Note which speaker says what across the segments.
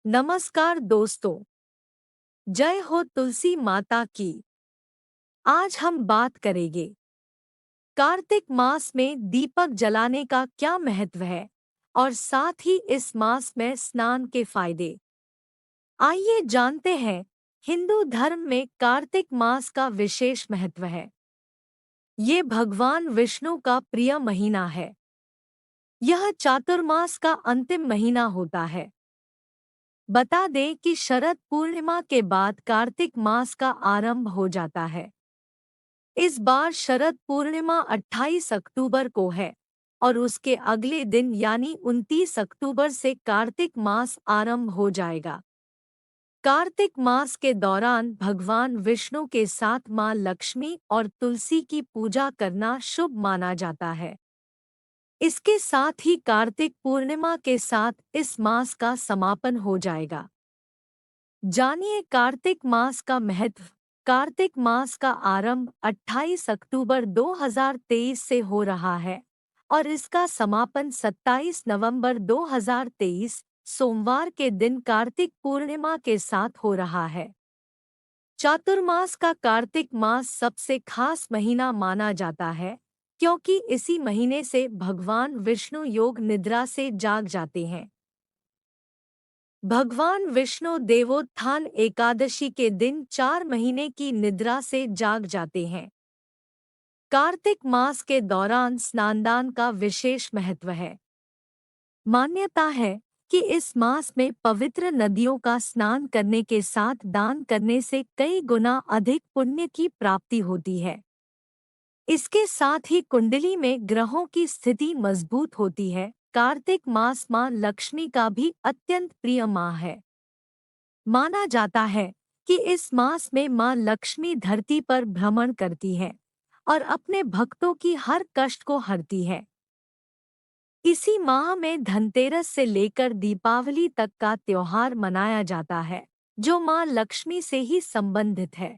Speaker 1: नमस्कार दोस्तों। जय हो तुलसी माता की। आज हम बात करेंगे कार्तिक मास में दीपक जलाने का क्या महत्व है और साथ ही इस मास में स्नान के फायदे। आइए जानते हैं। हिंदू धर्म में कार्तिक मास का विशेष महत्व है। ये भगवान विष्णु का प्रिय महीना है। यह चातुर्मास का अंतिम महीना होता है। बता दें कि शरद पूर्णिमा के बाद कार्तिक मास का आरंभ हो जाता है। इस बार शरद पूर्णिमा 28 अक्टूबर को है और उसके अगले दिन यानी 29 अक्टूबर से कार्तिक मास आरंभ हो जाएगा। कार्तिक मास के दौरान भगवान विष्णु के साथ मां लक्ष्मी और तुलसी की पूजा करना शुभ माना जाता है। इसके साथ ही कार्तिक पूर्णिमा के साथ इस मास का समापन हो जाएगा। जानिए कार्तिक मास का महत्व। कार्तिक मास का आरंभ 28 अक्टूबर 2023 से हो रहा है और इसका समापन 27 नवंबर 2023 सोमवार के दिन कार्तिक पूर्णिमा के साथ हो रहा है। चातुर्मास का कार्तिक मास सबसे खास महीना माना जाता है क्योंकि इसी महीने से भगवान विष्णु योग निद्रा से जाग जाते हैं। भगवान विष्णु देवोत्थान एकादशी के दिन 4 महीने की निद्रा से जाग जाते हैं। कार्तिक मास के दौरान स्नानदान का विशेष महत्व है। मान्यता है कि इस मास में पवित्र नदियों का स्नान करने के साथ दान करने से कई गुना अधिक पुण्य की प्राप्ति होती है। इसके साथ ही कुंडली में ग्रहों की स्थिति मजबूत होती है। कार्तिक मास मां लक्ष्मी का भी अत्यंत प्रिय माह है। माना जाता है कि इस मास में मां लक्ष्मी धरती पर भ्रमण करती है और अपने भक्तों की हर कष्ट को हरती है। इसी माह में धनतेरस से लेकर दीपावली तक का त्योहार मनाया जाता है जो मां लक्ष्मी से ही संबंधित है।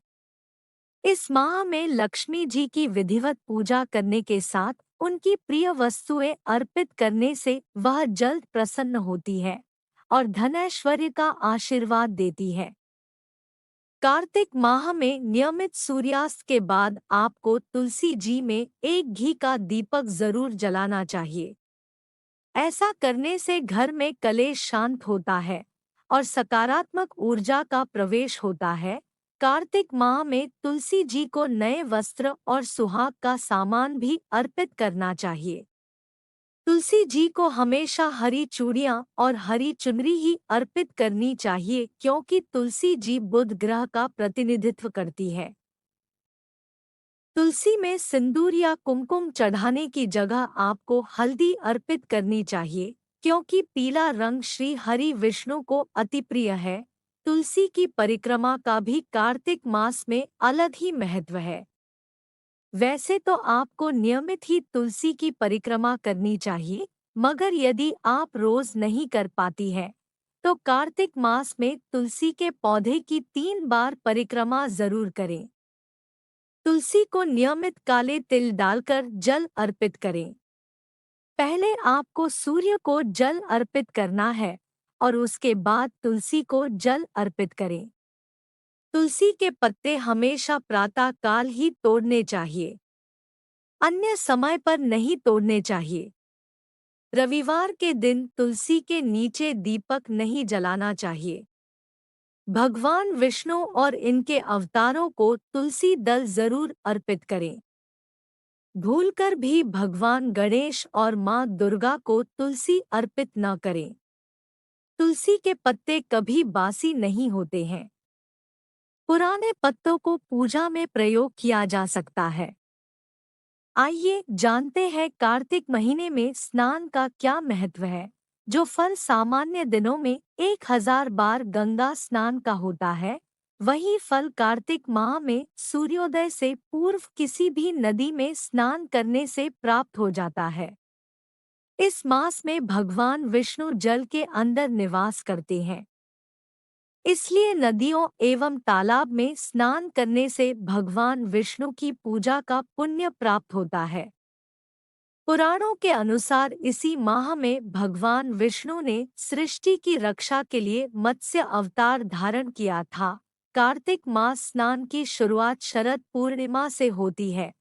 Speaker 1: इस माह में लक्ष्मी जी की विधिवत पूजा करने के साथ उनकी प्रिय वस्तुएं अर्पित करने से वह जल्द प्रसन्न होती है और धनैश्वर्य का आशीर्वाद देती है। कार्तिक माह में नियमित सूर्यास्त के बाद आपको तुलसी जी में एक घी का दीपक जरूर जलाना चाहिए। ऐसा करने से घर में कलेश शांत होता है और सकारात्मक ऊर्जा का प्रवेश होता है। कार्तिक माह में तुलसी जी को नए वस्त्र और सुहाग का सामान भी अर्पित करना चाहिए। तुलसी जी को हमेशा हरी चूड़ियां और हरी चुनरी ही अर्पित करनी चाहिए क्योंकि तुलसी जी बुध ग्रह का प्रतिनिधित्व करती है। तुलसी में सिंदूर या कुमकुम चढ़ाने की जगह आपको हल्दी अर्पित करनी चाहिए क्योंकि पीला रंग श्री हरि विष्णु को अति प्रिय है। तुलसी की परिक्रमा का भी कार्तिक मास में अलग ही महत्व है। वैसे तो आपको नियमित ही तुलसी की परिक्रमा करनी चाहिए, मगर यदि आप रोज नहीं कर पाती हैं, तो कार्तिक मास में तुलसी के पौधे की 3 बार परिक्रमा जरूर करें। तुलसी को नियमित काले तिल डालकर जल अर्पित करें। पहले आपको सूर्य को जल अर्पित करना है और उसके बाद तुलसी को जल अर्पित करें। तुलसी के पत्ते हमेशा प्रातः काल ही तोड़ने चाहिए, अन्य समय पर नहीं तोड़ने चाहिए। रविवार के दिन तुलसी के नीचे दीपक नहीं जलाना चाहिए। भगवान विष्णु और इनके अवतारों को तुलसी दल जरूर अर्पित करें। भूलकर भी भगवान गणेश और मां दुर्गा को तुलसी अर्पित न करें। तुलसी के पत्ते कभी बासी नहीं होते हैं। पुराने पत्तों को पूजा में प्रयोग किया जा सकता है। आइए जानते हैं कार्तिक महीने में स्नान का क्या महत्व है। जो फल सामान्य दिनों में 1000 बार गंगा स्नान का होता है, वही फल कार्तिक माह में सूर्योदय से पूर्व किसी भी नदी में स्नान करने से प्राप्त हो जाता है। इस मास में भगवान विष्णु जल के अंदर निवास करते हैं। इसलिए नदियों एवं तालाब में स्नान करने से भगवान विष्णु की पूजा का पुण्य प्राप्त होता है। पुराणों के अनुसार इसी माह में भगवान विष्णु ने सृष्टि की रक्षा के लिए मत्स्य अवतार धारण किया था। कार्तिक मास स्नान की शुरुआत शरद पूर्णिमा से होती है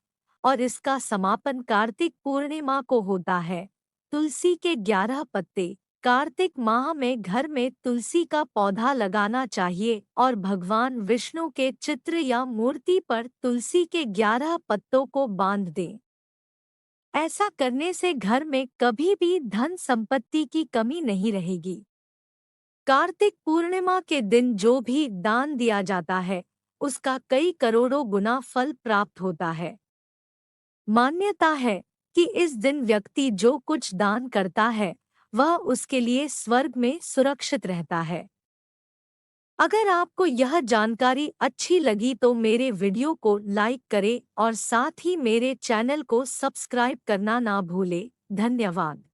Speaker 1: और इसका समापन कार्तिक पूर्णिमा को होता है। तुलसी के 11 पत्ते। कार्तिक माह में घर में तुलसी का पौधा लगाना चाहिए और भगवान विष्णु के चित्र या मूर्ति पर तुलसी के 11 पत्तों को बांध दें। ऐसा करने से घर में कभी भी धन संपत्ति की कमी नहीं रहेगी। कार्तिक पूर्णिमा के दिन जो भी दान दिया जाता है, उसका कई करोड़ों गुना फल प्राप्त होता है। मान्यता है कि इस दिन व्यक्ति जो कुछ दान करता है, वह उसके लिए स्वर्ग में सुरक्षित रहता है। अगर आपको यह जानकारी अच्छी लगी तो मेरे वीडियो को लाइक करें और साथ ही मेरे चैनल को सब्सक्राइब करना ना भूलें। धन्यवाद।